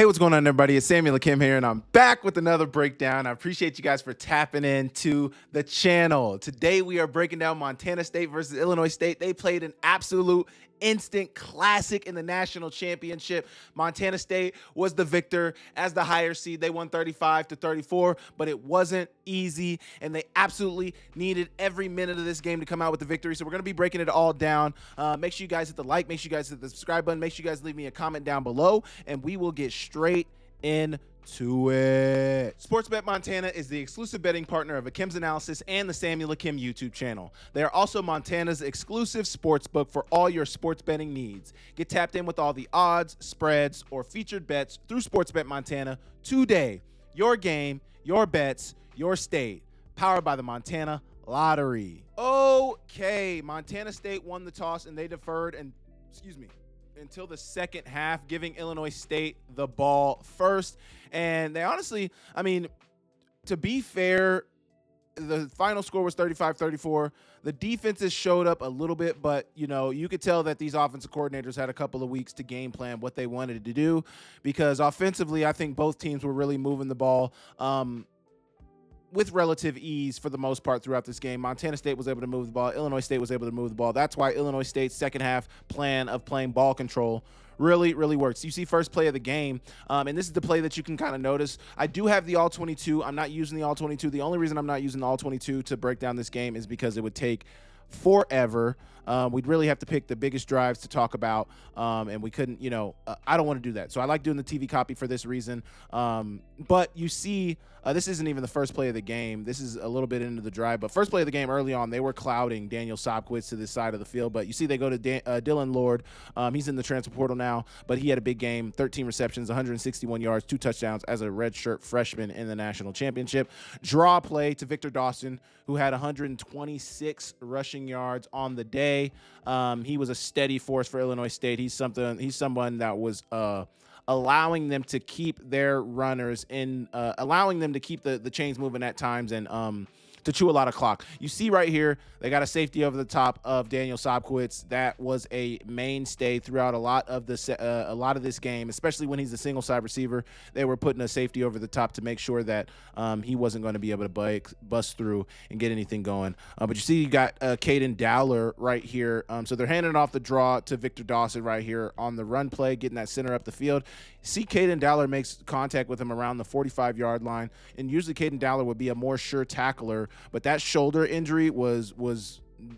Hey, what's going on, everybody? It's Samuel Akem here, and I'm back with another breakdown. I appreciate you guys for tapping into the channel. Today, we are breaking down Montana State versus Illinois State. They played an absolute instant classic in the national championship. Montana State was the victor as the higher seed. They won 35-34, but it wasn't easy, and they absolutely needed every minute of this game to come out with the victory. So we're going to be breaking it all down. Make sure you guys hit the like, make sure you guys hit the subscribe button, make sure you guys leave me a comment down below, and we will get straight into it. Sportsbet Montana is the exclusive betting partner of Akem's Analysis and the Samuel Akem YouTube channel. They are also Montana's exclusive sportsbook for all your sports betting needs. Get tapped in with all the odds, spreads, or featured bets through Sportsbet Montana today. Your game, your bets, your state. Powered by the Montana Lottery. Okay, Montana State won the toss and they deferred until the second half, giving Illinois State the ball first. And they honestly, to be fair, the final score was 35-34. The defenses showed up a little bit, but, you could tell that these offensive coordinators had a couple of weeks to game plan what they wanted to do, because offensively, I think both teams were really moving the ball with relative ease for the most part throughout this game. Montana State was able to move the ball. Illinois State was able to move the ball. That's why Illinois State's second half plan of playing ball control really, really works. You see first play of the game, and this is the play that you can kind of notice. I do have the all-22. I'm not using the all-22. The only reason I'm not using the all-22 to break down this game is because it would take forever. We'd really have to pick the biggest drives to talk about, and we couldn't, I don't want to do that. So I like doing the TV copy for this reason. But you see, this isn't even the first play of the game. This is a little bit into the drive, but first play of the game early on, they were clouding Daniel Sobkowitz to this side of the field. But you see they go to Dylan Lord. He's in the transfer portal now, but he had a big game, 13 receptions, 161 yards, 2 touchdowns as a redshirt freshman in the national championship. Draw play to Victor Dawson, who had 126 rushing yards on the day. He was a steady force for Illinois State. He's someone that was allowing them to keep their runners in, allowing them to keep the chains moving at times, and to chew a lot of clock. You see right here, they got a safety over the top of Daniel Sobkowitz. That was a mainstay throughout a lot of this game, especially when he's a single side receiver. They were putting a safety over the top to make sure that he wasn't going to be able to bust through and get anything going. But you see, you got Caden Dowler right here. So they're handing off the draw to Victor Dawson right here on the run play, getting that center up the field. See, Caden Dowler makes contact with him around the 45-yard line, and usually Caden Dowler would be a more sure tackler, but that shoulder injury was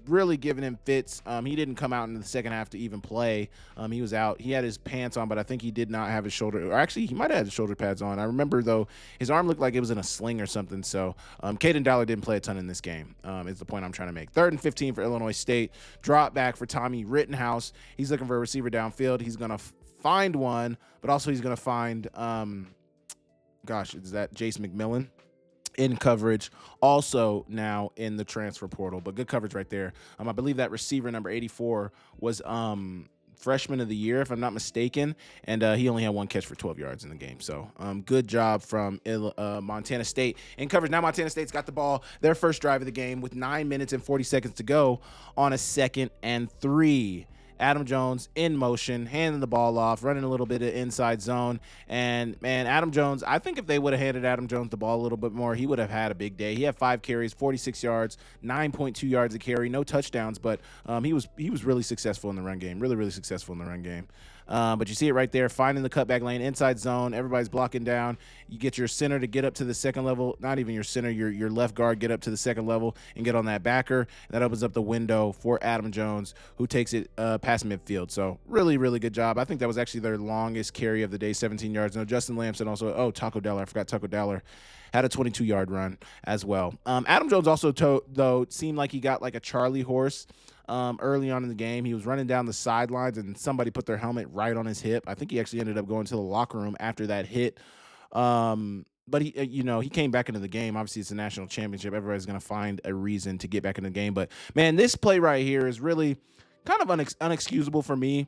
really giving him fits. He didn't come out in the second half to even play. He was out. He had his pants on, but I think he did not have his shoulder, or actually he might have had his shoulder pads on. I remember, though, his arm looked like it was in a sling or something. So Caden Dowler didn't play a ton in this game, is the point I'm trying to make. 3rd and 15 for Illinois State. Drop back for Tommy Rittenhouse. He's looking for a receiver downfield. He's going to find one, but also he's going to find, is that Jace McMillan? In coverage, also now in the transfer portal, but good coverage right there. I believe that receiver number 84 was freshman of the year, if I'm not mistaken, and he only had 1 catch for 12 yards in the game. So good job from Montana State in coverage. Now Montana State's got the ball, their first drive of the game, with 9 minutes and 40 seconds to go on a 2nd and 3. Adam Jones in motion, handing the ball off, running a little bit of inside zone. And, man, Adam Jones, I think if they would have handed Adam Jones the ball a little bit more, he would have had a big day. He had 5 carries, 46 yards, 9.2 yards a carry, no touchdowns, but he was really successful in the run game, really, really successful in the run game. But you see it right there, finding the cutback lane, inside zone. Everybody's blocking down. You get your center to get up to the second level. Not even your center, your left guard get up to the second level and get on that backer. That opens up the window for Adam Jones, who takes it past midfield. So really, really good job. I think that was actually their longest carry of the day, 17 yards. No, Justin Lamson also. Taco Dowler. I forgot Taco Dowler had a 22-yard run as well. Adam Jones also, though, seemed like he got like a Charlie horse early on in the game. He was running down the sidelines, and somebody put their helmet right on his hip. I think he actually ended up going to the locker room after that hit. But he came back into the game. Obviously, it's a national championship. Everybody's going to find a reason to get back in the game. But, man, this play right here is really kind of unexcusable for me.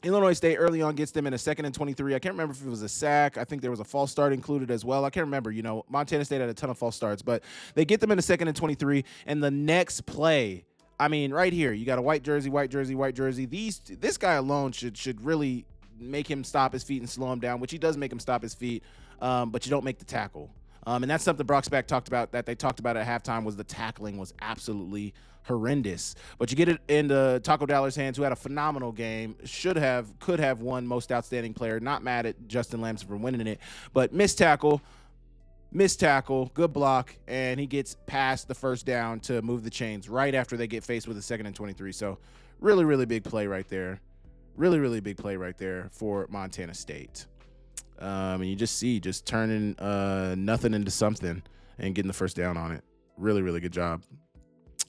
Illinois State early on gets them in a 2nd and 23. I can't remember if it was a sack. I think there was a false start included as well. I can't remember. Montana State had a ton of false starts, but they get them in a 2nd and 23. And the next play, right here, you got a white jersey. This guy alone should really make him stop his feet and slow him down, which he does make him stop his feet, but you don't make the tackle. And that's something Brock Speck talked about, that they talked about at halftime, was the tackling was absolutely horrendous. But you get it into Taco Dallar's hands, who had a phenomenal game, could have won most outstanding player. Not mad at Justin Lamson for winning it, but missed tackle, good block, and he gets past the first down to move the chains right after they get faced with a 2nd and 23. So really, really big play right there. Really, really big play right there for Montana State. And you just see turning nothing into something and getting the first down on it. Really, really good job.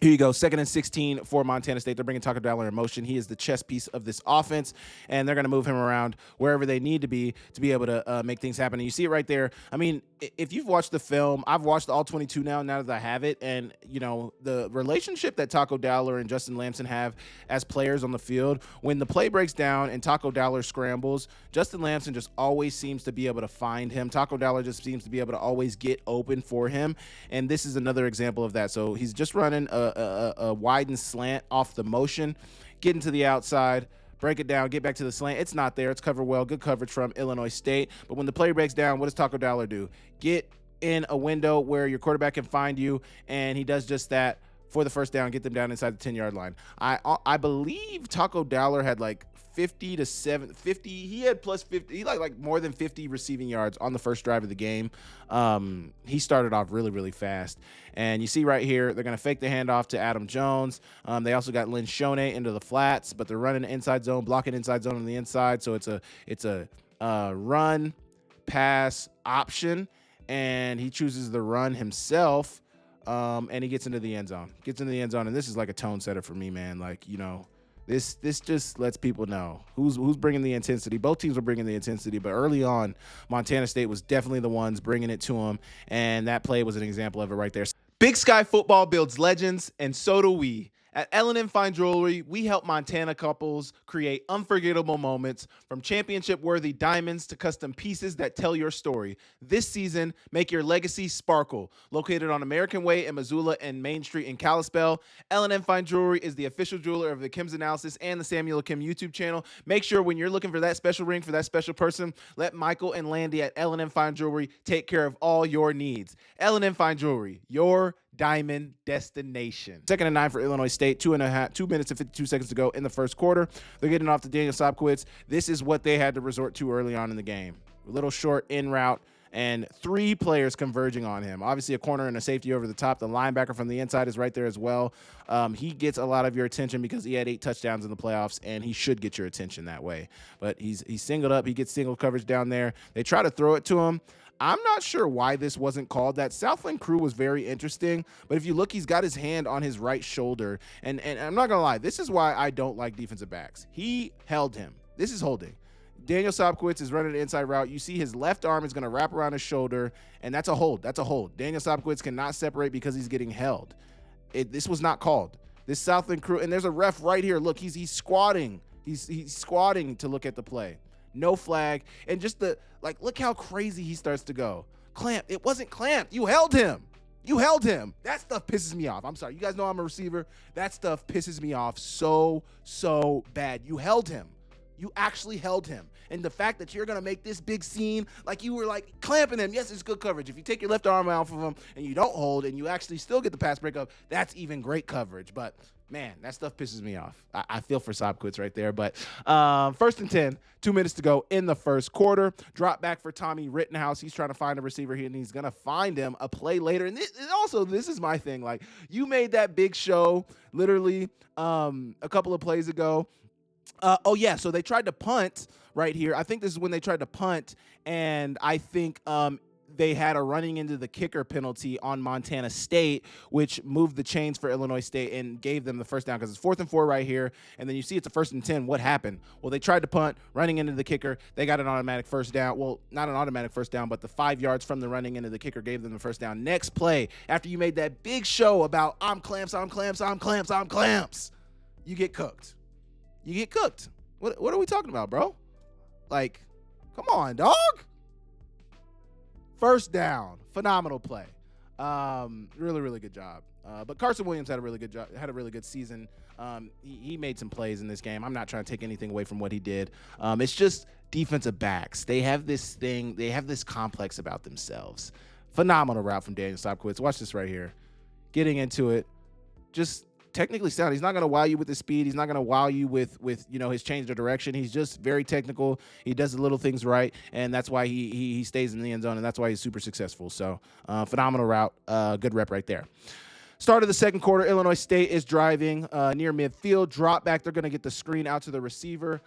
Here you go, 2nd and 16 for Montana State. They're bringing Taco Dallar in motion. He is the chess piece of this offense, and they're going to move him around wherever they need to be able to make things happen. And you see it right there. I mean, if you've watched the film, I've watched all 22 now that I have it, and, you know, the relationship that Taco Dallar and Justin Lamson have as players on the field, when the play breaks down and Taco Dallar scrambles, Justin Lamson just always seems to be able to find him. Taco Dallar just seems to be able to always get open for him, and this is another example of that. So he's just running a widened slant off the motion, getting to the outside, break it down, get back to the slant. It's not there. It's covered well. Good coverage from Illinois State. But when the play breaks down, what does Taco Dallar do? Get in a window where your quarterback can find you, and he does just that for the first down, get them down inside the 10-yard line. I believe Taco Dallar had like 50 to 50. He had plus 50. He like more than 50 receiving yards on the first drive of the game. He started off really, really fast. And you see right here, they're going to fake the handoff to Adam Jones. They also got Lynn Shone into the flats, but they're running inside zone, blocking inside zone on the inside. So it's a run pass option, and he chooses the run himself. And he gets into the end zone. And this is like a tone setter for me, man. Like, you know, this just lets people know who's bringing the intensity. Both teams were bringing the intensity, but early on, Montana State was definitely the ones bringing it to them, and that play was an example of it right there. Big Sky Football builds legends, and so do we. At L&M Fine Jewelry, we help Montana couples create unforgettable moments, from championship-worthy diamonds to custom pieces that tell your story. This season, make your legacy sparkle. Located on American Way in Missoula and Main Street in Kalispell, L&M Fine Jewelry is the official jeweler of the Akem's Analysis and the Samuel Akem YouTube channel. Make sure when you're looking for that special ring for that special person, let Michael and Landy at L&M Fine Jewelry take care of all your needs. L&M Fine Jewelry, your diamond destination. 2nd and 9 for Illinois State. 2 minutes and 52 seconds to go in the first quarter. They're getting off to Daniel Sobkowitz. This is what they had to resort to early on in the game. A little short in route, and 3 players converging on him. Obviously, a corner and a safety over the top. The linebacker from the inside is right there as well. He gets a lot of your attention because he had 8 touchdowns in the playoffs, and he should get your attention that way. But he's singled up. He gets single coverage down there. They try to throw it to him. I'm not sure why this wasn't called. That Southland crew was very interesting, but if you look, he's got his hand on his right shoulder, and I'm not gonna lie, this is why I don't like defensive backs. He held him. This is holding. Daniel Sobkowitz is running an inside route. You see his left arm is going to wrap around his shoulder, and that's a hold. That's a hold. Daniel Sobkowitz cannot separate because he's getting held. This was not called. This Southland crew, and there's a ref right here. Look, he's squatting. He's squatting to look at the play. No flag, and just look how crazy he starts to go. Clamp. It wasn't clamped. You held him. That stuff pisses me off. I'm sorry. You guys know I'm a receiver. That stuff pisses me off so bad. You held him. You actually held him. And the fact that you're going to make this big scene, like you were like clamping him, yes, it's good coverage. If you take your left arm out of him and you don't hold and you actually still get the pass breakup, that's even great coverage. But man, that stuff pisses me off. I feel for Sobkowitz right there. But 1st and 10, 2 minutes to go in the first quarter. Drop back for Tommy Rittenhouse. He's trying to find a receiver here, and he's going to find him a play later. And this is my thing. Like, you made that big show literally a couple of plays ago. So they tried to punt right here. I think this is when they tried to punt, and I think they had a running into the kicker penalty on Montana State, which moved the chains for Illinois State and gave them the first down, because it's 4th and 4 right here, and then you see it's a 1st and 10. What happened? Well, they tried to punt, running into the kicker. They got an automatic first down. Well, not an automatic first down, but the 5 yards from the running into the kicker gave them the first down. Next play, after you made that big show about I'm clamps, you get cooked. What are we talking about, bro? Like, come on, dog. First down, phenomenal play. Really good job. But Carson Williams had a really good season. He made some plays in this game. I'm not trying to take anything away from what he did. It's just defensive backs, they have this thing, they have this complex about themselves. Phenomenal route from Daniel Sobkowitz. Watch this right here. Getting into it, just technically sound. He's not going to wow you with his speed. He's not going to wow you with his change of direction. He's just very technical. He does the little things right, and that's why he stays in the end zone, and that's why he's super successful. So phenomenal route, good rep right there. Start of the second quarter, Illinois State is driving near midfield. Drop back. They're going to get the screen out to the receiver.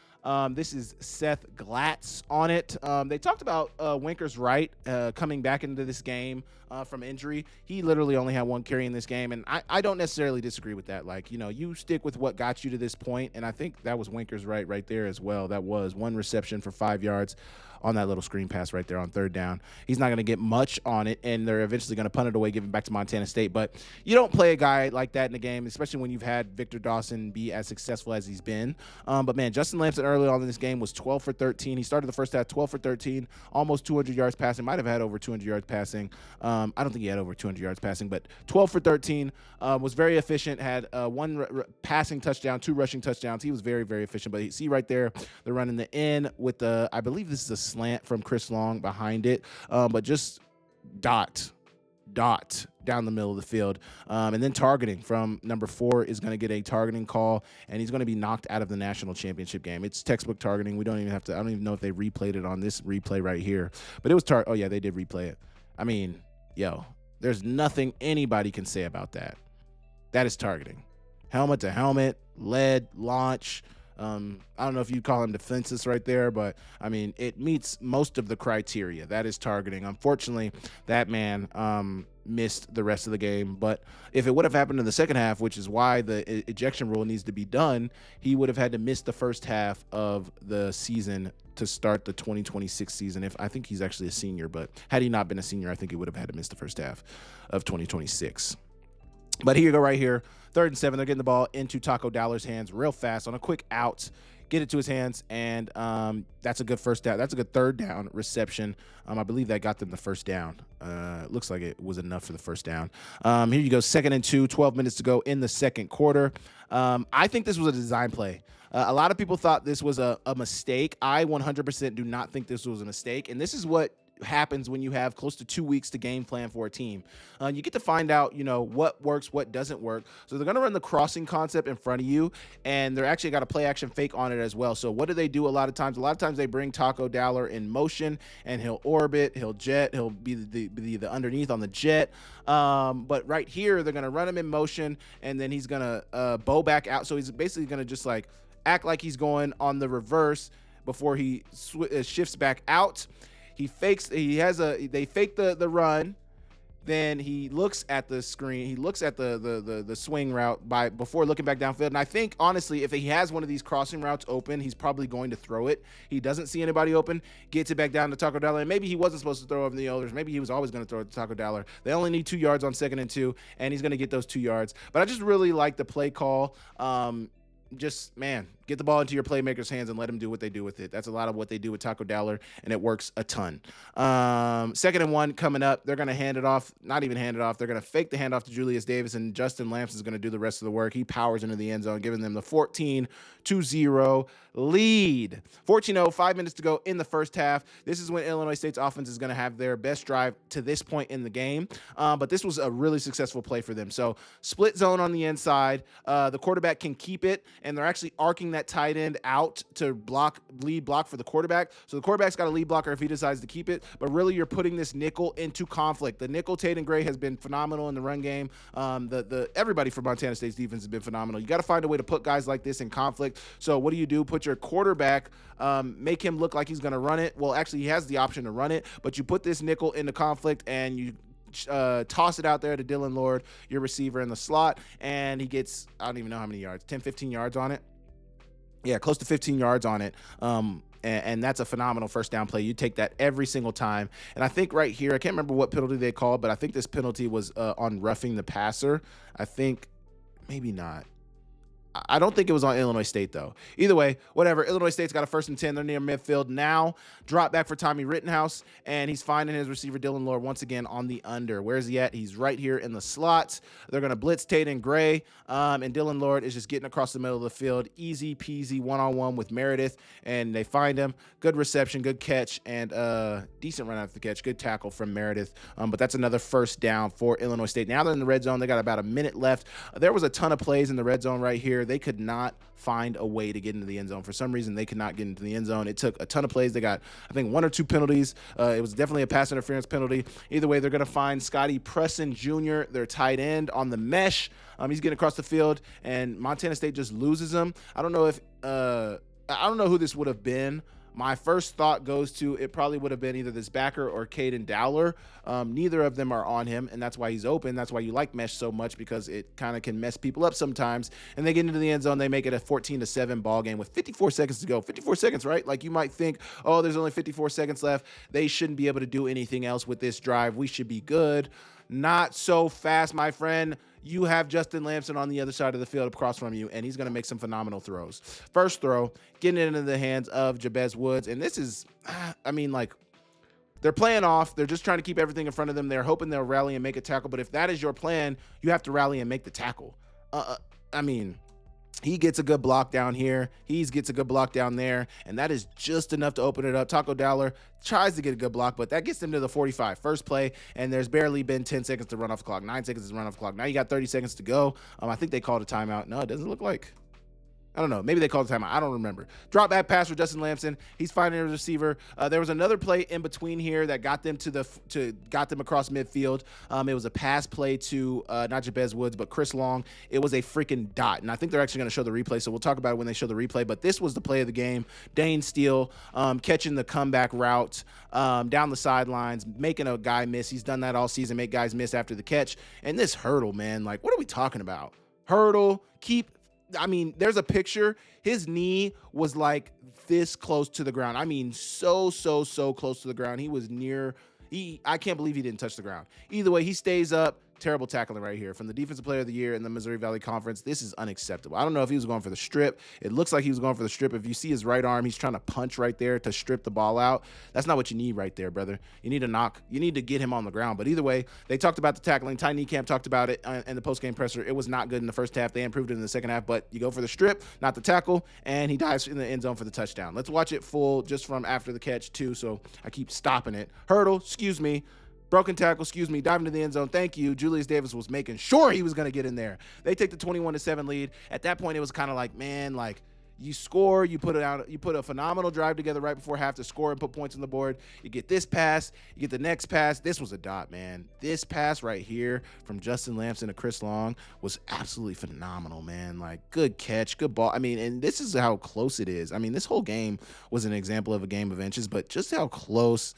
This is Seth Glatz on it. They talked about Winkers Wright coming back into this game from injury. He literally only had one carry in this game, and I don't necessarily disagree with that. Like, you stick with what got you to this point, and I think that was Winkers Wright right there as well. That was one reception for 5 yards on that little screen pass right there on third down. He's not going to get much on it, and they're eventually going to punt it away, give it back to Montana State. But you don't play a guy like that in the game, especially when you've had Victor Dawson be as successful as he's been. But, man, Justin Lamson early on in this game was 12 for 13. He started the first half 12 for 13, almost 200 yards passing. Might have had over 200 yards passing. I don't think he had over 200 yards passing, but 12 for 13, was very efficient, had one passing touchdown, 2 rushing touchdowns. He was very, very efficient. But you see right there, they're running the in with the, I believe this is a slant from Chris Long behind it, but just dot down the middle of the field, and then targeting from number 4 is going to get a targeting call, and he's going to be knocked out of the national championship game. It's textbook targeting. We don't even have to, I don't even know if they replayed it on this replay right here, but it was oh yeah, they did replay it. I mean, there's nothing anybody can say about that. That is targeting. Helmet to helmet, lead, launch. I don't know if you'd call him defenseless right there, but I mean, it meets most of the criteria. That is targeting. Unfortunately, that man missed the rest of the game. But if it would have happened in the second half, which is why the ejection rule needs to be done, he would have had to miss the first half of the season to start the 2026 season. I think he's actually a senior, but had he not been a senior, I think he would have had to miss the first half of 2026. But here you go right here. 3rd and 7. They're getting the ball into Taco Dowler's hands real fast on a quick out. Get it to his hands, and that's a good first down. That's a good 3rd down reception. I believe that got them the first down. Looks like it was enough for the first down. Here you go, 2nd and 2, 12 minutes to go in the second quarter. I think this was a design play. A lot of people thought this was a mistake. I 100% do not think this was a mistake, and this is what happens when you have close to 2 weeks to game plan for a team. You get to find out, what works, what doesn't work. So they're going to run the crossing concept in front of you, and they're actually got a play action fake on it as well. So what do they do a lot of times? A lot of times they bring Taco Dowler in motion, and he'll orbit, he'll jet, he'll be the underneath on the jet. But right here, they're going to run him in motion, and then he's going to bow back out. So he's basically going to just like act like he's going on the reverse before he shifts back out. They fake the run, then he looks at the screen, he looks at the swing route before looking back downfield. And I think honestly, if he has one of these crossing routes open, he's probably going to throw it. He doesn't see anybody open, gets it back down to Taco Dowler, and maybe he wasn't supposed to throw over the others. Maybe he was always going to throw it to Taco Dowler. They only need 2 yards on 2nd and 2, and he's going to get those 2 yards. But I just really like the play call. Get the ball into your playmakers' hands and let them do what they do with it. That's a lot of what they do with Taco Dowler, and it works a ton. 2nd and 1 coming up. They're going to hand it off. Not even hand it off. They're going to fake the handoff to Julius Davis, and Justin Lamson is going to do the rest of the work. He powers into the end zone, giving them the 14-0 lead. 14-0, 5 minutes to go in the first half. This is when Illinois State's offense is going to have their best drive to this point in the game. But this was a really successful play for them. So split zone on the inside. The quarterback can keep it, and they're actually arcing that tight end out to lead block for the quarterback. So the quarterback's got a lead blocker if he decides to keep it, but really you're putting this nickel into conflict. The nickel Tatum Gray has been phenomenal in the run game. Everybody for Montana State's defense has been phenomenal. You got to find a way to put guys like this in conflict. So what do? Put your quarterback, make him look like he's going to run it. Well, actually he has the option to run it, but you put this nickel into conflict and you toss it out there to Dylan Lord, your receiver in the slot, and he gets, I don't even know how many yards, 10, 15 yards on it. Yeah, close to 15 yards on it. And that's a phenomenal first down play. You take that every single time. And I think right here, I can't remember what penalty they called, but I think this penalty was on roughing the passer. I think maybe not. I don't think it was on Illinois State, though. Either way, whatever. Illinois State's got a 1st and 10. They're near midfield now. Drop back for Tommy Rittenhouse, and he's finding his receiver, Dylan Lord, once again on the under. Where's he at? He's right here in the slots. They're going to blitz Taden Gray, and Dylan Lord is just getting across the middle of the field. Easy peasy one-on-one with Meredith, and they find him. Good reception, good catch, and decent run after the catch. Good tackle from Meredith, but that's another 1st down for Illinois State. Now they're in the red zone. They got about a minute left. There was a ton of plays in the red zone right here. They could not find a way to get into the end zone. For some reason, they could not get into the end zone. It took a ton of plays. They got, I think, 1 or 2 penalties. It was definitely a pass interference penalty. Either way, they're going to find Scotty Presson Jr., their tight end, on the mesh. He's getting across the field, and Montana State just loses him. I don't know who this would have been. My first thought goes to it probably would have been either this backer or Caden Dowler. Neither of them are on him, and that's why he's open. That's why you like mesh so much, because it kind of can mess people up sometimes. And they get into the end zone. They make it a 14-7 ball game with 54 seconds to go. 54 seconds, right? Like, you might think, oh, there's only 54 seconds left. They shouldn't be able to do anything else with this drive. We should be good. Not so fast, my friend. You have Justin Lamson on the other side of the field across from you, and he's going to make some phenomenal throws. First throw, getting it into the hands of Jabez Woods, and this is, I mean, like, they're playing off. They're just trying to keep everything in front of them. They're hoping they'll rally and make a tackle, but if that is your plan, you have to rally and make the tackle. I mean, he gets a good block down here. He gets a good block down there, and that is just enough to open it up. Taco Dowler tries to get a good block, but that gets them to the 45. First play, and there's barely been 10 seconds to run off the clock. 9 seconds to run off the clock. Now you got 30 seconds to go. I think they called a timeout. No, it doesn't look like. I don't know. Maybe they called the timeout. I don't remember. Drop back pass for Justin Lamson. He's finding a receiver. There was another play in between here that got them got them across midfield. It was a pass play to not Jabez Woods, but Chris Long. It was a freaking dot, and I think they're actually going to show the replay. So we'll talk about it when they show the replay. But this was the play of the game. Dane Steele catching the comeback route down the sidelines, making a guy miss. He's done that all season. Make guys miss after the catch. And this hurdle, man. Like, what are we talking about? Hurdle. I mean, there's a picture. His knee was like this close to the ground. I mean, so close to the ground. He was near. I can't believe he didn't touch the ground. Either way, he stays up. Terrible tackling right here from the Defensive Player of the Year in the Missouri Valley Conference. This is unacceptable. I don't know if he was going for the strip. It looks like he was going for the strip. If you see his right arm, he's trying to punch right there to strip the ball out. That's not what you need right there, brother. You need to knock. You need to get him on the ground. But either way, they talked about the tackling. Ty Niekamp talked about it in the postgame presser. It was not good in the first half. They improved it in the second half, but you go for the strip, not the tackle, and he dives in the end zone for the touchdown. Let's watch it full just from after the catch, too, so I keep stopping it. Hurdle, excuse me. Broken tackle, excuse me, diving to the end zone. Thank you. Julius Davis was making sure he was going to get in there. They take the 21-7 lead. At that point, it was kind of like, man, like, you score, you put a phenomenal drive together right before half to score and put points on the board. You get this pass, you get the next pass. This was a dot, man. This pass right here from Justin Lamson to Chris Long was absolutely phenomenal, man. Like, good catch, good ball. I mean, and this is how close it is. I mean, this whole game was an example of a game of inches, but just how close,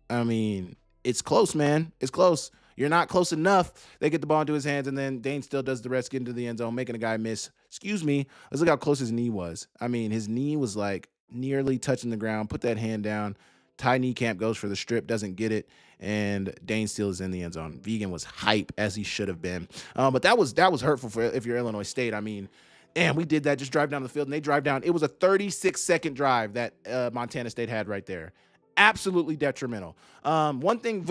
I mean, it's close, man. It's close. You're not close enough. They get the ball into his hands, and then Dane still does the rest, get into the end zone, making a guy miss. Excuse me. Let's look how close his knee was. I mean, his knee was like nearly touching the ground. Put that hand down. Ty Niekamp goes for the strip, doesn't get it, and Dane Steele is in the end zone. Vegan was hype, as he should have been. But that was hurtful for if you're Illinois State. I mean, and we did that, just drive down the field, and they drive down. It was a 36-second drive that Montana State had right there. Absolutely detrimental. One thing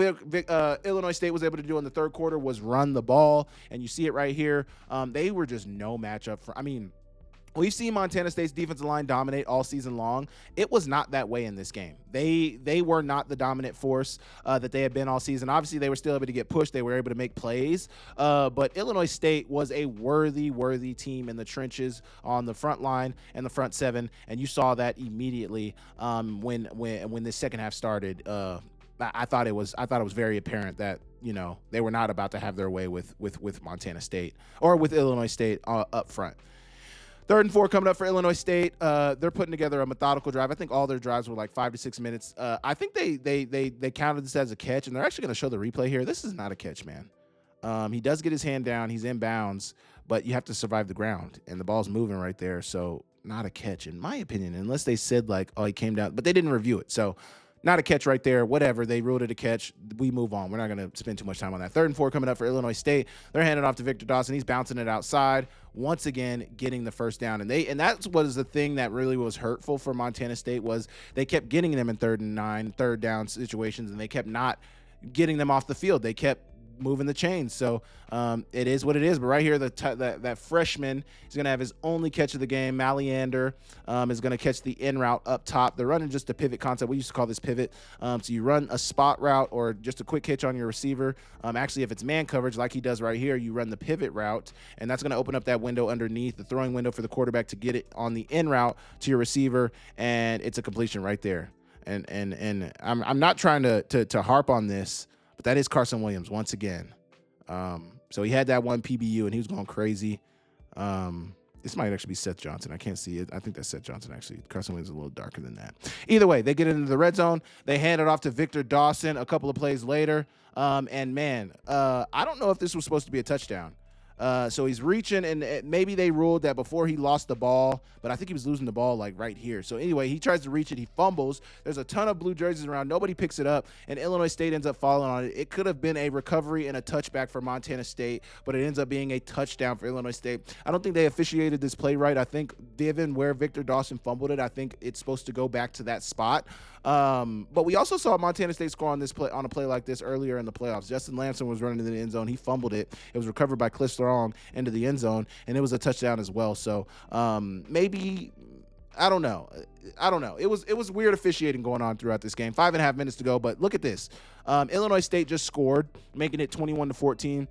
Illinois State was able to do in the third quarter was run the ball, and you see it right here. They were just no matchup for. I mean, we've seen Montana State's defensive line dominate all season long. It was not that way in this game. They were not the dominant force that they had been all season. Obviously, they were still able to get pushed. They were able to make plays. But Illinois State was a worthy team in the trenches on the front line and the front seven, and you saw that immediately when the second half started. I thought it was very apparent that, you know, they were not about to have their way with Montana State or with Illinois State up front. 3rd and 4 coming up for Illinois State. They're putting together a methodical drive. I think all their drives were like 5 to 6 minutes. I think they counted this as a catch, and they're actually going to show the replay here. This is not a catch, man. He does get his hand down. He's in bounds, but you have to survive the ground, and the ball's moving right there. So not a catch, in my opinion, unless they said like, oh, he came down, but they didn't review it. So Not a catch right there. Whatever. They ruled it a catch. We move on. We're not going to spend too much time on that. 3rd and 4 coming up for Illinois State. They're handing off to Victor Dawson. He's bouncing it outside. Once again, getting the first down. And that's was the thing that really was hurtful for Montana State was they kept getting them in 3rd and 9, third down situations, and they kept not getting them off the field. They kept moving the chains. So it is what it is. But right here, that freshman is going to have his only catch of the game. Maliander is going to catch the in route up top. They're running just a pivot concept. We used to call this pivot. So you run a spot route or just a quick hitch on your receiver. Actually, if it's man coverage like he does right here, you run the pivot route, and that's going to open up that window underneath, the throwing window for the quarterback to get it on the in route to your receiver, and it's a completion right there. And I'm not trying to harp on this, but that is Carson Williams once again. So he had that one PBU and he was going crazy. This might actually be Seth Johnson. I can't see it. I think that's Seth Johnson, actually. Carson Williams is a little darker than that. Either way, they get into the red zone. They hand it off to Victor Dawson a couple of plays later. And man, I don't know if this was supposed to be a touchdown. So he's reaching, and maybe they ruled that before he lost the ball, but I think he was losing the ball like right here. So anyway, he tries to reach it. He fumbles. There's a ton of blue jerseys around. Nobody picks it up, and Illinois State ends up falling on it. It could have been a recovery and a touchback for Montana State, but it ends up being a touchdown for Illinois State. I don't think they officiated this play right. I think given where Victor Dawson fumbled it, I think it's supposed to go back to that spot. But we also saw Montana State score on a play like this earlier in the playoffs. Justin Lamson was running into the end zone. He fumbled it. It was recovered by Cliff Strong into the end zone, and it was a touchdown as well. So maybe, I don't know. It was weird officiating going on throughout this game. 5.5 minutes to go, but look at this. Illinois State just scored, making it 21-14.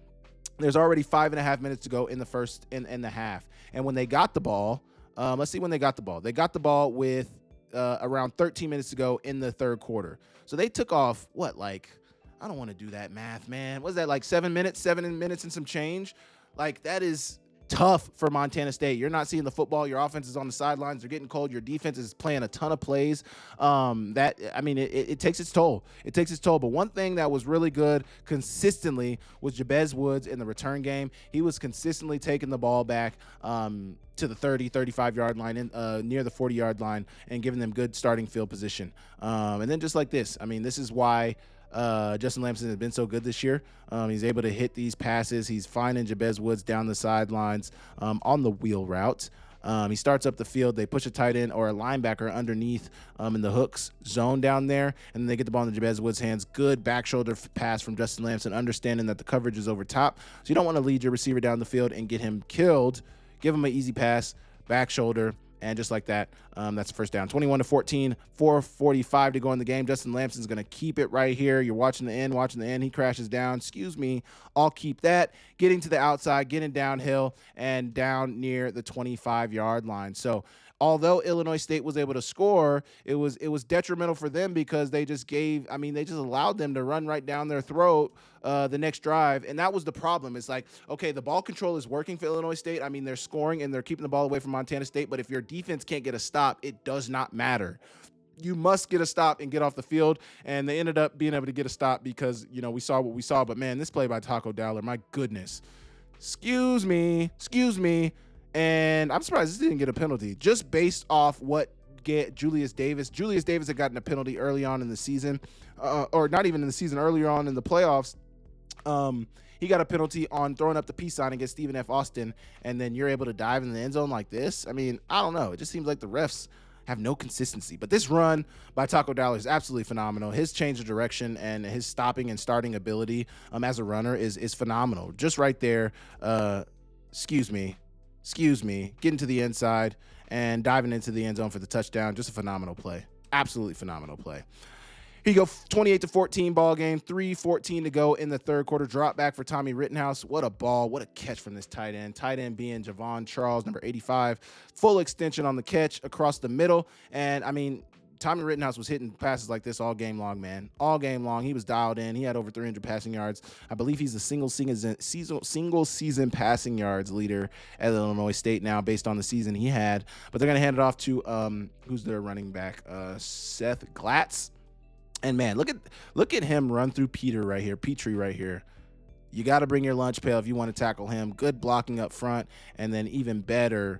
There's already 5.5 minutes to go in the first in the half. And when they got the ball, let's see when they got the ball. They got the ball with around 13 minutes to go in the third quarter. So they took off, I don't want to do that math, man. Was that like 7 minutes and some change? Like, that is tough for Montana State. You're not seeing the football. Your offense is on the sidelines. They're getting cold. Your defense is playing a ton of plays. It takes its toll. It takes its toll. But one thing that was really good consistently was Jabez Woods in the return game. He was consistently taking the ball back to the 30, 35-yard line, near the 40-yard line, and giving them good starting field position. And then just like this, this is why Justin Lamson has been so good this year. He's able to hit these passes. He's finding Jabez Woods down the sidelines on the wheel route. He starts up the field. They push a tight end or a linebacker underneath in the hooks zone down there, and then they get the ball in the Jabez Woods' hands. Good back shoulder pass from Justin Lamson, understanding that the coverage is over top. So you don't want to lead your receiver down the field and get him killed. Give him an easy pass, back shoulder, and just like that, that's a first down. 21-14, 4:45 to go in the game. Justin Lamson's going to keep it right here. You're watching the end. He crashes down. Excuse me. I'll keep that. Getting to the outside, getting downhill, and down near the 25-yard line. So although Illinois State was able to score, it was detrimental for them because they just allowed them to run right down their throat the next drive. And that was the problem. It's like, okay, the ball control is working for Illinois State. They're scoring and they're keeping the ball away from Montana State. But if your defense can't get a stop, it does not matter. You must get a stop and get off the field. And they ended up being able to get a stop because, we saw what we saw. But, man, this play by Taco Dowler, my goodness. Excuse me. And I'm surprised this didn't get a penalty just based off what Julius Davis had gotten a penalty early on in the season, or not even in the season, earlier on in the playoffs. He got a penalty on throwing up the peace sign against Stephen F. Austin, and then you're able to dive in the end zone like this. I don't know. It just seems like the refs have no consistency. But this run by Taco Dowler is absolutely phenomenal. His change of direction and his stopping and starting ability as a runner is phenomenal. Just right there, excuse me, getting to the inside and diving into the end zone for the touchdown. Just a phenomenal play. Absolutely phenomenal play. Here you go, 28-14 ball game, 3:14 to go in the third quarter. Drop back for Tommy Rittenhouse. What a ball. What a catch from this tight end. Tight end being Javon Charles, number 85. Full extension on the catch across the middle. And, Tommy Rittenhouse was hitting passes like this all game long, man. All game long. He was dialed in. He had over 300 passing yards. I believe he's the single season passing yards leader at Illinois State now based on the season he had. But they're going to hand it off to, who's their running back? Seth Glatz. And, man, look at him run through Petrie right here. You got to bring your lunch pail if you want to tackle him. Good blocking up front, and then even better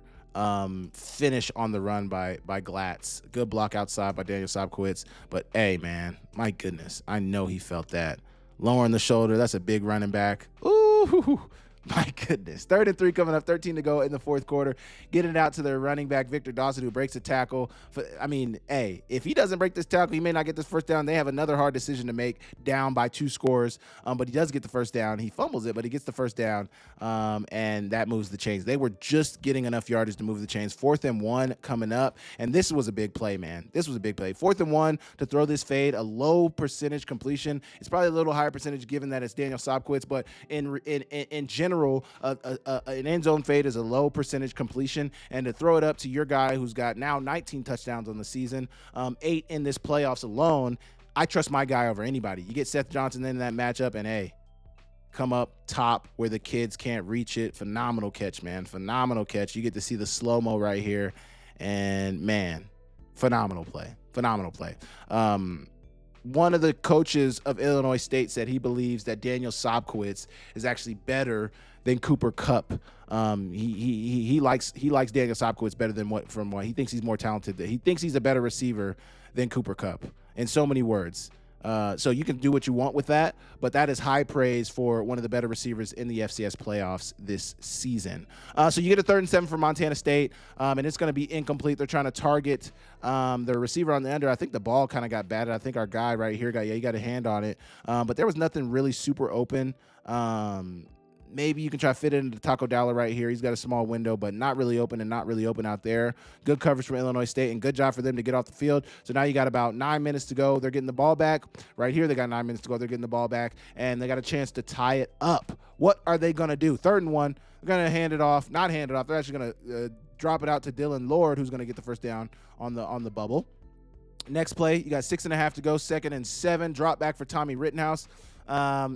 finish on the run by Glatz. Good block outside by Daniel Sobkowitz. But hey, man, my goodness, I know he felt that. Lowering the shoulder, that's a big running back. Ooh, my goodness. 3rd and 3 coming up, 13 to go in the 4th quarter. Getting it out to their running back, Victor Dawson, who breaks a tackle. I mean, hey, if he doesn't break this tackle, he may not get this first down. They have another hard decision to make, down by 2 scores. But he does get the first down. He fumbles it, but he gets the first down, and that moves the chains. They were just getting enough yardage to move the chains. 4th and 1 coming up, and this was a big play, man. This was a big play. 4th and 1 to throw this fade, a low percentage completion. It's probably a little higher percentage given that it's Daniel Sobkowitz, but in general, an end zone fade is a low percentage completion, and to throw it up to your guy who's got now 19 touchdowns on the season, 8 in this playoffs alone, I trust my guy over anybody. You get Seth Johnson in that matchup, and hey, come up top where the kids can't reach it. Phenomenal catch, man. Phenomenal catch. You get to see the slow-mo right here, and man, phenomenal play. Phenomenal play. One of the coaches of Illinois State said he believes that Daniel Sobkowitz is actually better than Cooper Kupp. He likes Daniel Sobkowitz better than what he thinks he's more talented. He thinks he's a better receiver than Cooper Kupp in so many words. So you can do what you want with that, but that is high praise for one of the better receivers in the FCS playoffs this season. So you get a 3rd and 7 for Montana State, and it's going to be incomplete. They're trying to target the receiver on the under. I think the ball kind of got batted. I think our guy right here he got a hand on it, but there was nothing really super open. Maybe you can try to fit it into Taco Dalla right here. He's got a small window, but not really open and not really open out there. Good coverage from Illinois State, and good job for them to get off the field. So now you got about 9 minutes to go. They're getting the ball back. Right here, they got 9 minutes to go. They're getting the ball back, and they got a chance to tie it up. What are they going to do? 3rd and 1. They're going to hand it off. Not hand it off. They're actually going to drop it out to Dylan Lord, who's going to get the first down on the bubble. Next play, you got 6.5 to go. 2nd and 7. Drop back for Tommy Rittenhouse.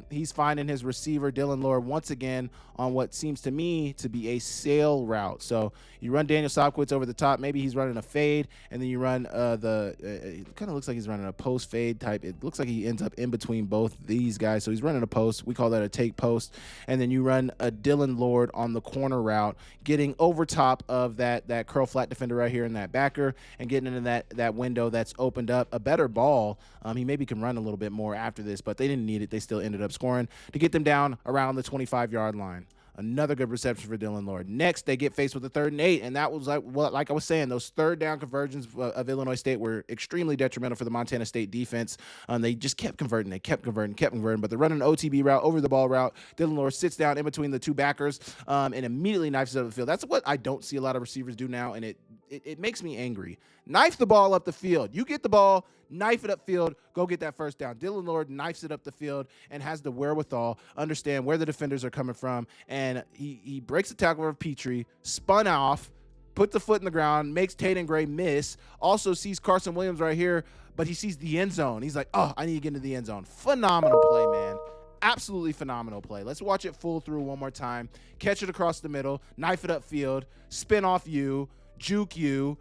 He's finding his receiver, Dylan Lord, once again on what seems to me to be a sail route. So you run Daniel Sobkowitz over the top. Maybe he's running a fade, and then you run it kind of looks like he's running a post fade type. It looks like he ends up in between both these guys. So he's running a post. We call that a take post. And then you run a Dylan Lord on the corner route, getting over top of that curl flat defender right here in that backer and getting into that window that's opened up. A better ball. He maybe can run a little bit more after this, but they didn't need it. They still ended up scoring to get them down around the 25-yard line. Another good reception for Dylan Lord. Next, they get faced with a 3rd and 8, and that was like I was saying, those 3rd down conversions of Illinois State were extremely detrimental for the Montana State defense. They just kept converting. They kept converting, but they're running an OTB route, over the ball route. Dylan Lord sits down in between the 2 backers and immediately knifes it up the field. That's what I don't see a lot of receivers do now, and it makes me angry. Knife the ball up the field. You get the ball, knife it upfield, go get that first down. Dylan Lord knifes it up the field and has the wherewithal, understand where the defenders are coming from, and he breaks the tackle of Petrie, spun off, put the foot in the ground, makes Tatum Gray miss, also sees Carson Williams right here, but he sees the end zone. He's like, oh, I need to get into the end zone. Phenomenal play, man. Absolutely phenomenal play. Let's watch it full through one more time. Catch it across the middle, knife it upfield, spin off you, juke you,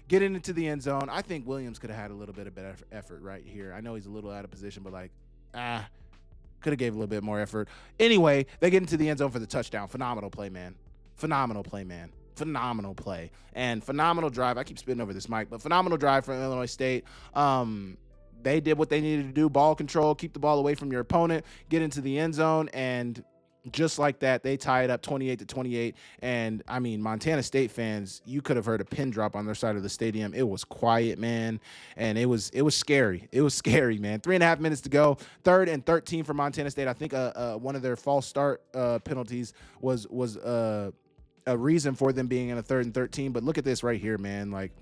get into the end zone. I think Williams could have had a little bit of better effort right here. I know he's a little out of position, but could have gave a little bit more effort. Anyway, they get into the end zone for the touchdown. Phenomenal play, man. Phenomenal play. And phenomenal drive. I keep spitting over this mic, but phenomenal drive from Illinois State. They did what they needed to do. Ball control, keep the ball away from your opponent, get into the end zone, and just like that, they tie it up 28-28. And I mean, Montana State fans, you could have heard a pin drop on their side of the stadium. It was quiet, man. And it was scary. It was scary, man. 3.5 minutes to go. 3rd and 13 for Montana State. I think one of their false start penalties was a reason for them being in a 3rd and 13. But look at this right here, man. Like,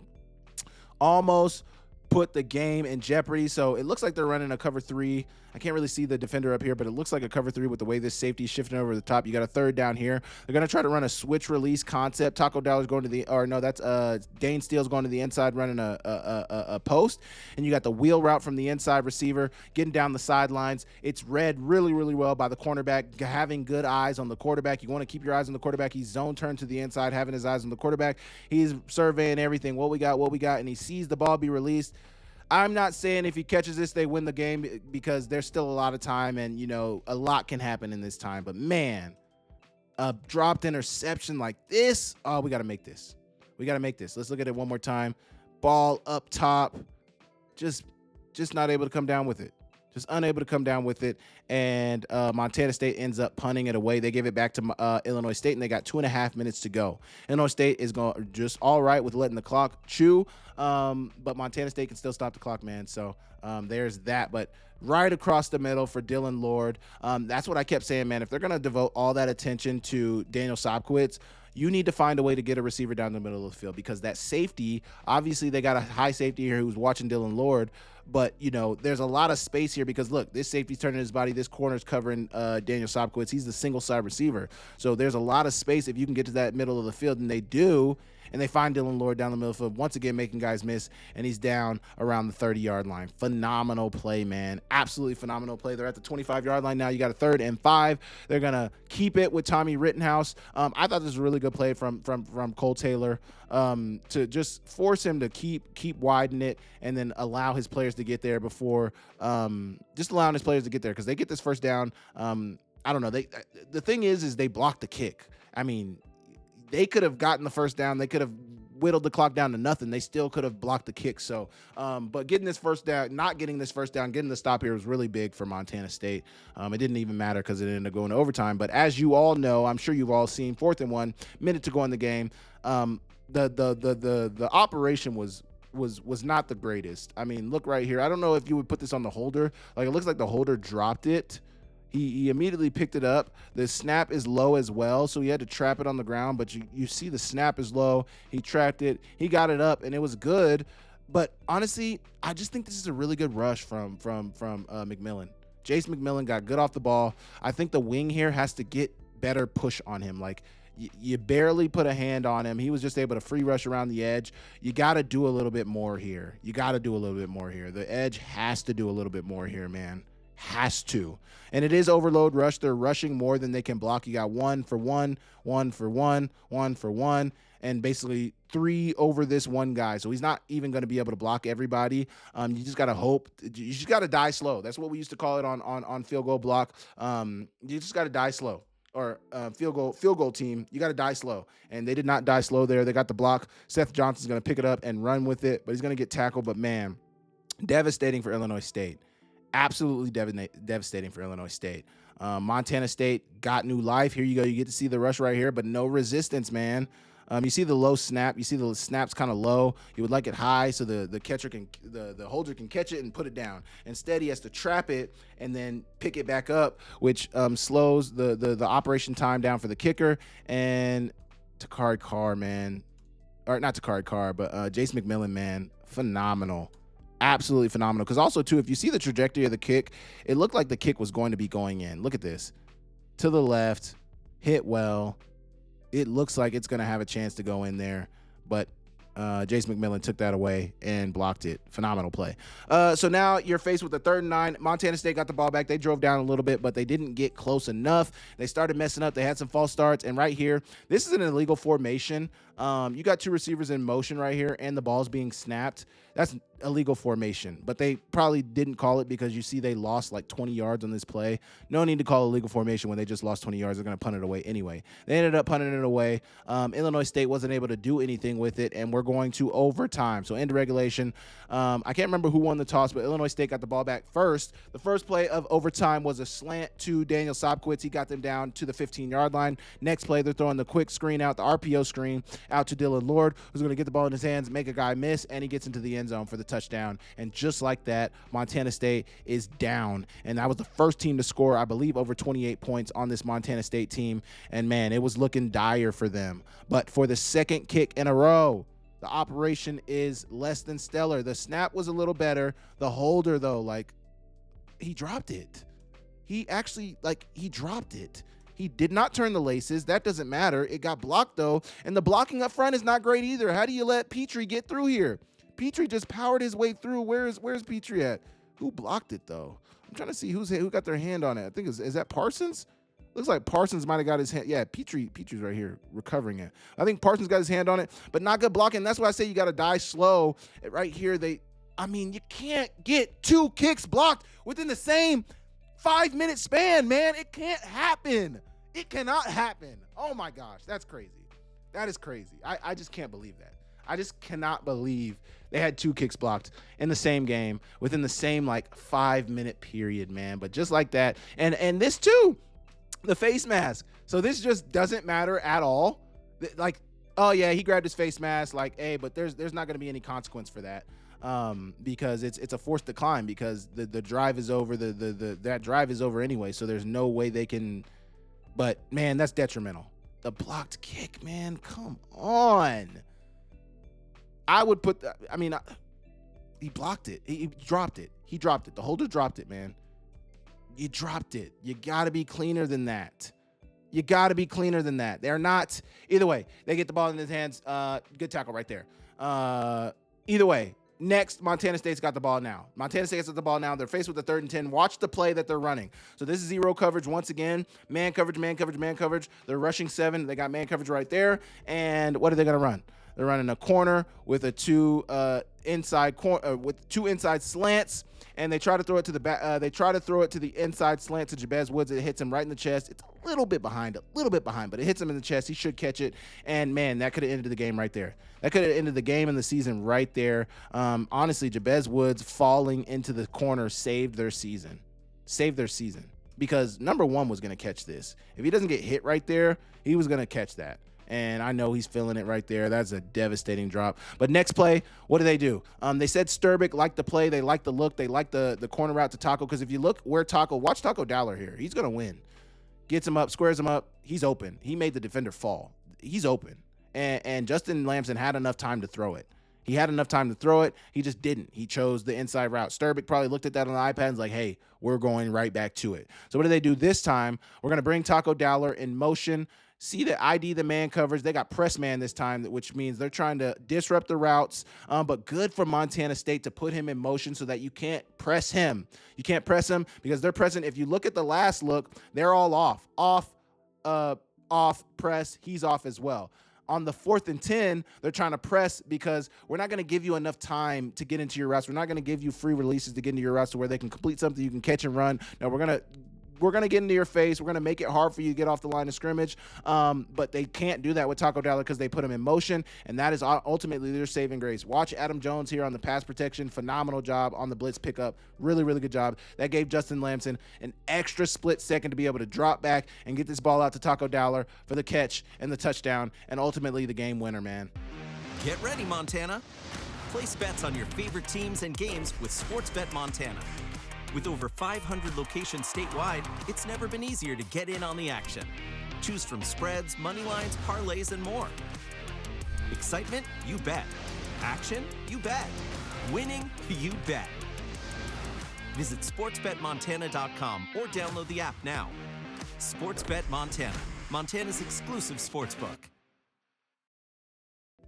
almost put the game in jeopardy. So it looks like they're running a cover 3. I can't really see the defender up here, but it looks like a cover 3 with the way this safety is shifting over the top. You got a 3rd down here. They're going to try to run a switch release concept. Taco Dallar's going to that's Dane Steele's going to the inside running a post. And you got the wheel route from the inside receiver getting down the sidelines. It's read really, really well by the cornerback, having good eyes on the quarterback. You want to keep your eyes on the quarterback. He's zone turned to the inside, having his eyes on the quarterback. He's surveying everything. What we got, and he sees the ball be released. I'm not saying if he catches this, they win the game, because there's still a lot of time and, a lot can happen in this time. But, man, a dropped interception like this. Oh, we got to make this. We got to make this. Let's look at it one more time. Ball up top. Just not able to come down with it. Just unable to come down with it. And Montana State ends up punting it away. They give it back to Illinois State, and they got 2.5 minutes to go. Illinois State is going just all right with letting the clock chew, but Montana State can still stop the clock, man. So there's that. But right across the middle for Dylan Lord, that's what I kept saying, man. If they're going to devote all that attention to Daniel Sobkowitz, you need to find a way to get a receiver down the middle of the field, because that safety, obviously they got a high safety here who's watching Dylan Lord, but, you know, there's a lot of space here because, look, this safety's turning his body. This corner's covering Daniel Sobkowitz. He's the single side receiver. So there's a lot of space if you can get to that middle of the field, and they do. And they find Dylan Lord down the middle of the field, once again making guys miss, and he's down around the 30-yard line. Phenomenal play, man. Absolutely phenomenal play. They're at the 25-yard line now. You got a 3rd and 5. They're going to keep it with Tommy Rittenhouse. I thought this was a really good play from Cole Taylor to just force him to keep widening it and then allow his players to get there before just allowing his players to get there, because they get this first down. I don't know. The thing is they blocked the kick. I mean, they could have gotten the first down. They could have whittled the clock down to nothing. They still could have blocked the kick. So, but getting this first down, not getting this first down, getting the stop here was really big for Montana State. It didn't even matter because it ended up going to overtime. But as you all know, I'm sure you've all seen, 4th and 1, minute to go in the game. The operation was not the greatest. I mean, look right here. I don't know if you would put this on the holder. Like, it looks like the holder dropped it. He immediately picked it up. The snap is low as well, so he had to trap it on the ground, but you see the snap is low. He trapped it. He got it up, and it was good. But honestly, I just think this is a really good rush from McMillan. Jace McMillan got good off the ball. I think the wing here has to get better push on him. Like, you barely put a hand on him. He was just able to free rush around the edge. You got to do a little bit more here. The edge has to do a little bit more here, man. Has to. And it is overload rush. They're rushing more than they can block. You got 1 for 1, 1 for 1, 1 for 1, and basically 3 over this one guy. So he's not even going to be able to block everybody. You just got to hope. You just got to die slow. That's what we used to call it on field goal block. You just got to die slow. Or field goal team, you got to die slow. And they did not die slow there. They got the block. Seth Johnson's going to pick it up and run with it, but he's going to get tackled. But, man, devastating for Illinois State. Absolutely devastating for Illinois State. Montana State got new life. Here you go. You get to see the rush right here, but no resistance, man. You see the low snap. You see the snap's kind of low. You would like it high so the catcher can, the holder can catch it and put it down. Instead, he has to trap it and then pick it back up, which slows the operation time down for the kicker. And Takari Carr, man, or not Takari Carr, but Jace McMillan, man, phenomenal. Absolutely phenomenal. Because also, too, if you see the trajectory of the kick, it looked like the kick was going to be going in. Look at this. To the left, hit well. It looks like it's going to have a chance to go in there. But Jace McMillan took that away and blocked it. Phenomenal play. So now you're faced with a 3rd and 9. Montana State got the ball back. They drove down a little bit, but they didn't get close enough. They started messing up. They had some false starts. And right here, this is an illegal formation. You got 2 receivers in motion right here, and the ball's being snapped. That's illegal formation, but they probably didn't call it because you see they lost like 20 yards on this play. No need to call illegal formation when they just lost 20 yards. They're going to punt it away anyway. They ended up punting it away. Illinois State wasn't able to do anything with it, and we're going to overtime. So into regulation. I can't remember who won the toss, but Illinois State got the ball back first. The first play of overtime was a slant to Daniel Sobkowitz. He got them down to the 15-yard line. Next play, they're throwing the quick screen out, the RPO screen out to Dylan Lord, who's going to get the ball in his hands, make a guy miss, and he gets into the end zone for the touchdown. And just like that, Montana State is down. And that was the first team to score, I believe, over 28 points on this Montana State team. And, man, it was looking dire for them. But for the second kick in a row, the operation is less than stellar. The snap was a little better. The holder, though, like, he dropped it. He actually, like, he dropped it. He did not turn the laces. That doesn't matter. It got blocked, though. And the blocking up front is not great either. How do you let Petrie get through here? Petrie just powered his way through. Where's Petrie at? Who blocked it, though? I'm trying to see who got their hand on it. I think is that Parsons? Looks like Parsons might have got his hand. Yeah, Petrie's right here recovering it. I think Parsons got his hand on it, but not good blocking. That's why I say you got to die slow. Right here, you can't get 2 kicks blocked within the same 5-minute span, man. It can't happen. It cannot happen. Oh my gosh, that's crazy. That is crazy. I just can't believe that. I just cannot believe they had 2 kicks blocked in the same game within the same like 5-minute period, man. But just like that, and this too, the face mask. So this just doesn't matter at all. Like, oh yeah, he grabbed his face mask. Like, hey, but there's not going to be any consequence for that. Because it's a forced decline because the drive is over. That drive is over anyway. So there's no way they can. But man, that's detrimental. The blocked kick, man. Come on. I would put. He blocked it. He dropped it. He dropped it. The holder dropped it, man. You dropped it. You got to be cleaner than that. You got to be cleaner than that. They're not. Either way, they get the ball in his hands. Good tackle right there. Either way. Next, Montana State's got the ball now. Montana State's got the ball now. They're faced with the 3rd and 10. Watch the play that they're running. So this is zero coverage once again. Man coverage, man coverage, man coverage. They're rushing 7. They got man coverage right there. And what are they going to run? They're running a corner with a 2 inside slants, and they try to throw it to the back. They try to throw it to the inside slant to Jabez Woods. It hits him right in the chest. It's a little bit behind, but it hits him in the chest. He should catch it, and man, that could have ended the game right there. That could have ended the game and the season right there. Honestly, Jabez Woods falling into the corner saved their season. Because number 1 was going to catch this. If he doesn't get hit right there, he was going to catch that. And I know he's feeling it right there. That's a devastating drop. But next play, what do? They said Sturbick liked the play. They liked the look. They liked the corner route to Taco. Because if you look where watch Taco Dowler here. He's going to win. Gets him up, squares him up. He's open. He made the defender fall. He's open. And Justin Lamson had enough time to throw it. He had enough time to throw it. He just didn't. He chose the inside route. Sturbick probably looked at that on the iPad and was like, hey, we're going right back to it. So what do they do this time? We're going to bring Taco Dowler in motion. See the ID, the man coverage. They got press man this time, which means they're trying to disrupt the routes. But good for Montana State to put him in motion so that you can't press him. You can't press him because they're pressing. If you look at the last look, they're all off, press. He's off as well. On the 4th and 10, they're trying to press because we're not going to give you enough time to get into your routes. We're not going to give you free releases to get into your routes to where they can complete something you can catch and run. No, we're going to get into your face. We're going to make it hard for you to get off the line of scrimmage. But they can't do that with Taco Dowler because they put him in motion, and that is ultimately their saving grace. Watch Adam Jones here on the pass protection. Phenomenal job on the blitz pickup. Really, really good job. That gave Justin Lamson an extra split second to be able to drop back and get this ball out to Taco Dowler for the catch and the touchdown, and ultimately the game winner, man. Get ready, Montana. Place bets on your favorite teams and games with Sportsbet Montana. With over 500 locations statewide, it's never been easier to get in on the action. Choose from spreads, money lines, parlays, and more. Excitement? You bet. Action? You bet. Winning? You bet. Visit sportsbetmontana.com or download the app now. Sportsbet Montana, Montana's exclusive sportsbook.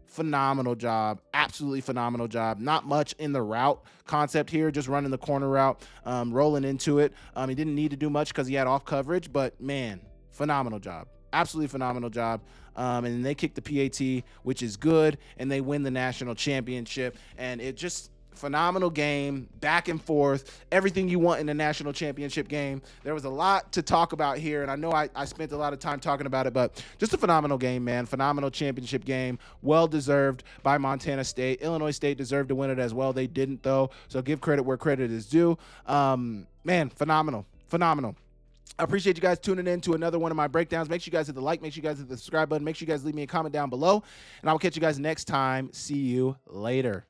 Phenomenal job. Absolutely phenomenal job. Not much in the route concept here, just running the corner route, rolling into it. He didn't need to do much because he had off coverage, but man, phenomenal job. Absolutely phenomenal job. And then they kick the PAT, which is good, and they win the national championship. And it just phenomenal game, back and forth, everything you want in a national championship game. There was a lot to talk about here, and I know I spent a lot of time talking about it, but just a phenomenal game, man. Phenomenal championship game, well-deserved by Montana State. Illinois State deserved to win it as well. They didn't, though, so give credit where credit is due. Man, phenomenal. I appreciate you guys tuning in to another one of my breakdowns. Make sure you guys hit the like, make sure you guys hit the subscribe button, make sure you guys leave me a comment down below, and I will catch you guys next time. See you later.